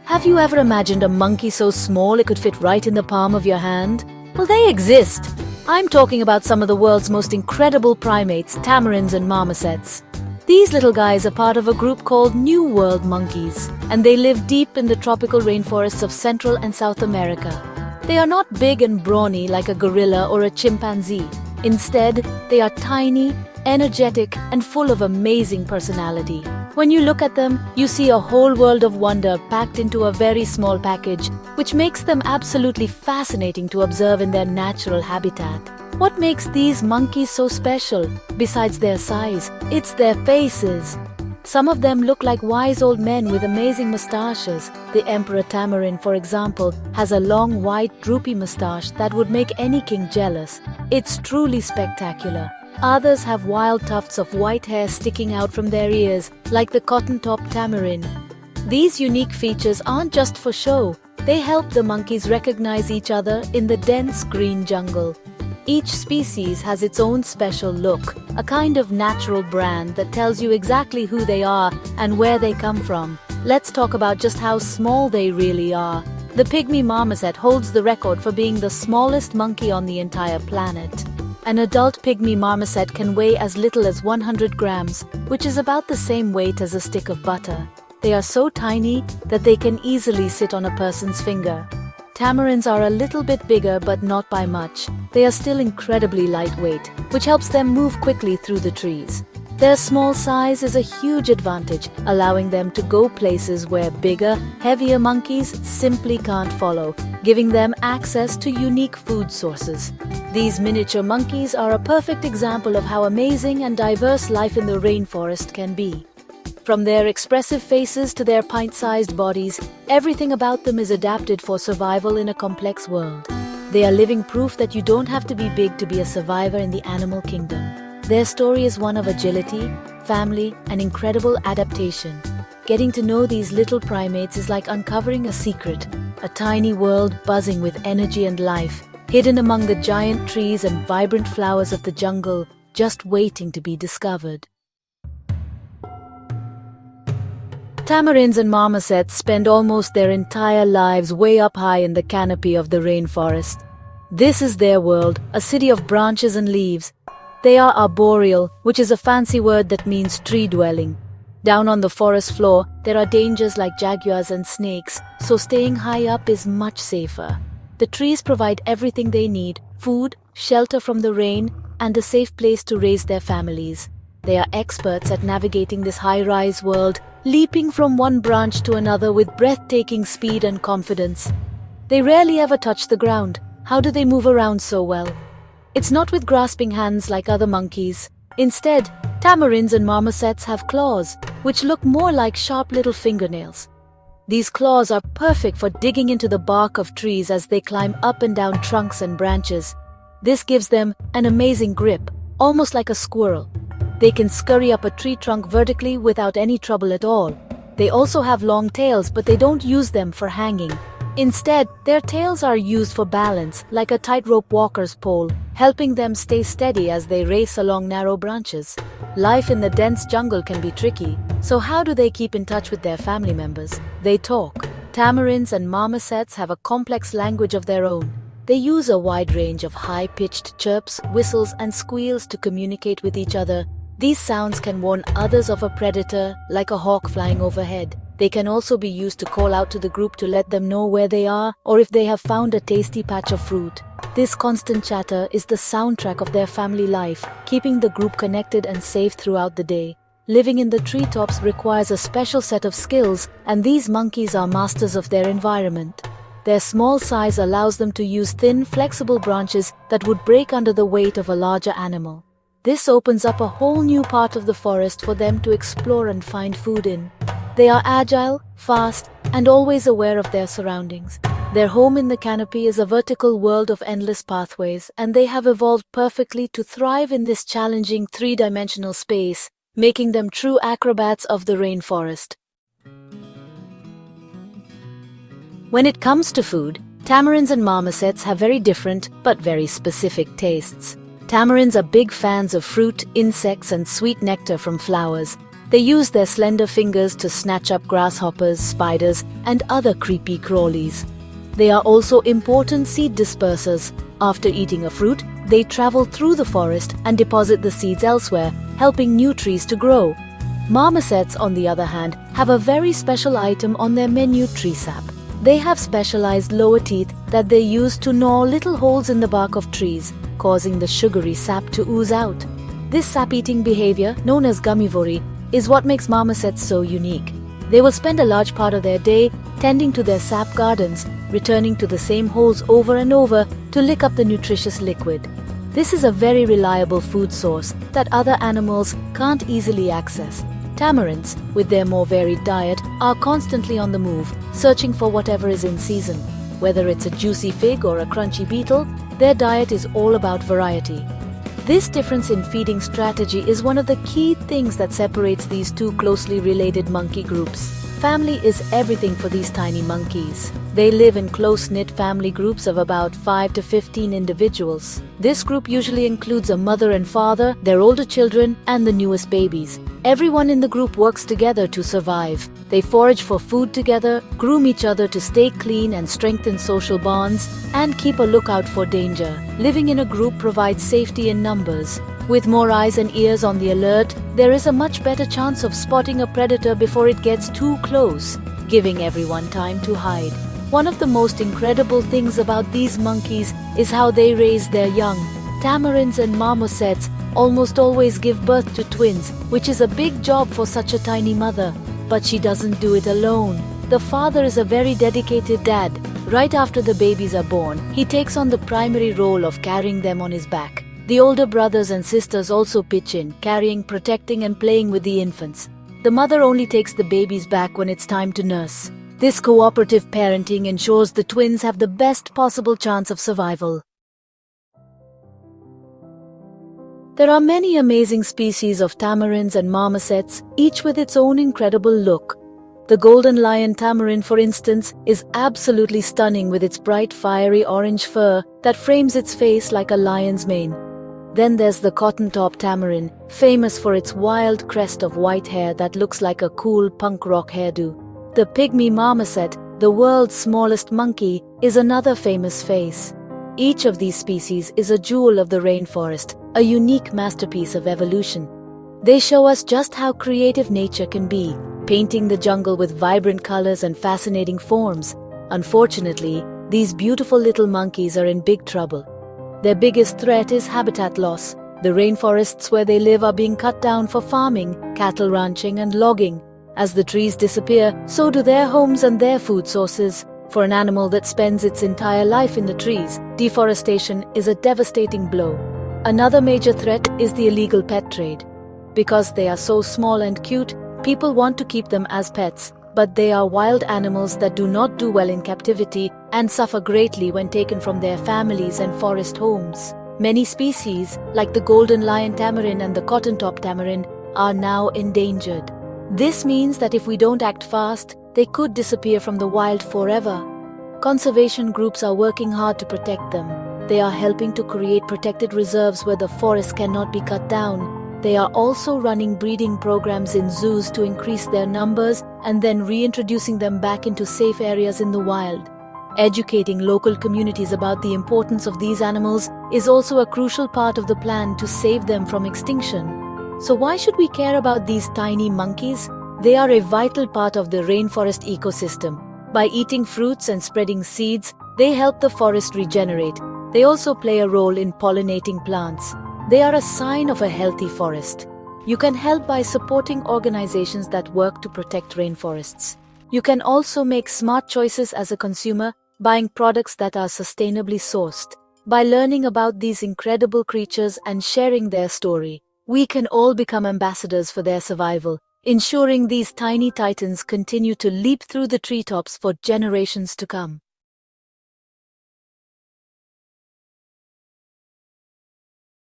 Have you ever imagined a monkey so small it could fit right in the palm of your hand? Well, they exist. I'm talking about some of the world's most incredible primates, tamarins and marmosets. These little guys are part of a group called New World monkeys, and they live deep in the tropical rainforests of Central and South America. They are not big and brawny like a gorilla or a chimpanzee. Instead, they are tiny, energetic, and full of amazing personality. When you look at them, you see a whole world of wonder packed into a very small package, which makes them absolutely fascinating to observe in their natural habitat. What makes these monkeys so special? Besides their size, it's their faces. Some of them look like wise old men with amazing mustaches. The emperor tamarin, for example, has a long, white, droopy mustache that would make any king jealous. It's truly spectacular. Others have wild tufts of white hair sticking out from their ears, like the cotton-top tamarin. These unique features aren't just for show. They help the monkeys recognize each other in the dense green jungle. Each species has its own special look, a kind of natural brand that tells you exactly who they are and where they come from. Let's talk about just how small they really are. The pygmy marmoset holds the record for being the smallest monkey on the entire planet. An adult pygmy marmoset can weigh as little as 100 grams, which is about the same weight as a stick of butter. They are so tiny that they can easily sit on a person's finger. Tamarins are a little bit bigger, but not by much. They are still incredibly lightweight, which helps them move quickly through the trees. Their small size is a huge advantage, allowing them to go places where bigger, heavier monkeys simply can't follow, giving them access to unique food sources. These miniature monkeys are a perfect example of how amazing and diverse life in the rainforest can be. From their expressive faces to their pint-sized bodies, everything about them is adapted for survival in a complex world. They are living proof that you don't have to be big to be a survivor in the animal kingdom. Their story is one of agility, family, and incredible adaptation. Getting to know these little primates is like uncovering a secret, a tiny world buzzing with energy and life, hidden among the giant trees and vibrant flowers of the jungle, just waiting to be discovered. Tamarins and marmosets spend almost their entire lives way up high in the canopy of the rainforest. This is their world, a city of branches and leaves. They are arboreal, which is a fancy word that means tree-dwelling. Down on the forest floor, there are dangers like jaguars and snakes, so staying high up is much safer. The trees provide everything they need: food, shelter from the rain, and a safe place to raise their families. They are experts at navigating this high-rise world, leaping from one branch to another with breathtaking speed and confidence. They rarely ever touch the ground. How do they move around so well? It's not with grasping hands like other monkeys. Instead, tamarins and marmosets have claws, which look more like sharp little fingernails. These claws are perfect for digging into the bark of trees as they climb up and down trunks and branches. This gives them an amazing grip, almost like a squirrel. They can scurry up a tree trunk vertically without any trouble at all. They also have long tails, but they don't use them for hanging. Instead, their tails are used for balance, like a tightrope walker's pole, helping them stay steady as they race along narrow branches. Life in the dense jungle can be tricky, so how do they keep in touch with their family members? They talk. Tamarins and marmosets have a complex language of their own. They use a wide range of high-pitched chirps, whistles, and squeals to communicate with each other. These sounds can warn others of a predator, like a hawk flying overhead. They can also be used to call out to the group to let them know where they are or if they have found a tasty patch of fruit. This constant chatter is the soundtrack of their family life, keeping the group connected and safe throughout the day. Living in the treetops requires a special set of skills, and these monkeys are masters of their environment. Their small size allows them to use thin, flexible branches that would break under the weight of a larger animal. This opens up a whole new part of the forest for them to explore and find food in. They are agile, fast, and always aware of their surroundings. Their home in the canopy is a vertical world of endless pathways, and they have evolved perfectly to thrive in this challenging three-dimensional space, making them true acrobats of the rainforest. When it comes to food, tamarins and marmosets have very different but very specific tastes. Tamarins are big fans of fruit, insects, and sweet nectar from flowers. They use their slender fingers to snatch up grasshoppers, spiders, and other creepy crawlies. They are also important seed dispersers. After eating a fruit, they travel through the forest and deposit the seeds elsewhere, helping new trees to grow. Marmosets, on the other hand, have a very special item on their menu: tree sap. They have specialized lower teeth that they use to gnaw little holes in the bark of trees, causing the sugary sap to ooze out. This sap-eating behavior, known as gummivory, is what makes marmosets so unique. They will spend a large part of their day tending to their sap gardens, returning to the same holes over and over to lick up the nutritious liquid. This is a very reliable food source that other animals can't easily access. Tamarins, with their more varied diet, are constantly on the move, searching for whatever is in season. Whether it's a juicy fig or a crunchy beetle, their diet is all about variety. This difference in feeding strategy is one of the key things that separates these two closely related monkey groups. Family is everything for these tiny monkeys. They live in close-knit family groups of about 5 to 15 individuals. This group usually includes a mother and father, their older children, and the newest babies. Everyone in the group works together to survive. They forage for food together, groom each other to stay clean and strengthen social bonds, and keep a lookout for danger. Living in a group provides safety in numbers. With more eyes and ears on the alert, there is a much better chance of spotting a predator before it gets too close, giving everyone time to hide. One of the most incredible things about these monkeys is how they raise their young. Tamarins and marmosets almost always give birth to twins, which is a big job for such a tiny mother. But she doesn't do it alone. The father is a very dedicated dad. Right after the babies are born, he takes on the primary role of carrying them on his back. The older brothers and sisters also pitch in, carrying, protecting, and playing with the infants. The mother only takes the babies back when it's time to nurse. This cooperative parenting ensures the twins have the best possible chance of survival. There are many amazing species of tamarins and marmosets, each with its own incredible look. The golden lion tamarin, for instance, is absolutely stunning with its bright fiery orange fur that frames its face like a lion's mane. Then there's the cotton-top tamarin, famous for its wild crest of white hair that looks like a cool punk rock hairdo. The pygmy marmoset, the world's smallest monkey, is another famous face. Each of these species is a jewel of the rainforest, a unique masterpiece of evolution. They show us just how creative nature can be, painting the jungle with vibrant colors and fascinating forms. Unfortunately, these beautiful little monkeys are in big trouble. Their biggest threat is habitat loss. The rainforests where they live are being cut down for farming, cattle ranching, and logging. As the trees disappear, so do their homes and their food sources. For an animal that spends its entire life in the trees, deforestation is a devastating blow. Another major threat is the illegal pet trade. Because they are so small and cute, people want to keep them as pets, but they are wild animals that do not do well in captivity and suffer greatly when taken from their families and forest homes. Many species, like the golden lion tamarin and the cotton-top tamarin, are now endangered. This means that if we don't act fast, they could disappear from the wild forever. Conservation groups are working hard to protect them. They are helping to create protected reserves where the forest cannot be cut down. They are also running breeding programs in zoos to increase their numbers and then reintroducing them back into safe areas in the wild. Educating local communities about the importance of these animals is also a crucial part of the plan to save them from extinction. So why should we care about these tiny monkeys? They are a vital part of the rainforest ecosystem. By eating fruits and spreading seeds, they help the forest regenerate. They also play a role in pollinating plants. They are a sign of a healthy forest. You can help by supporting organizations that work to protect rainforests. You can also make smart choices as a consumer, buying products that are sustainably sourced. By learning about these incredible creatures and sharing their story, we can all become ambassadors for their survival, ensuring these tiny titans continue to leap through the treetops for generations to come.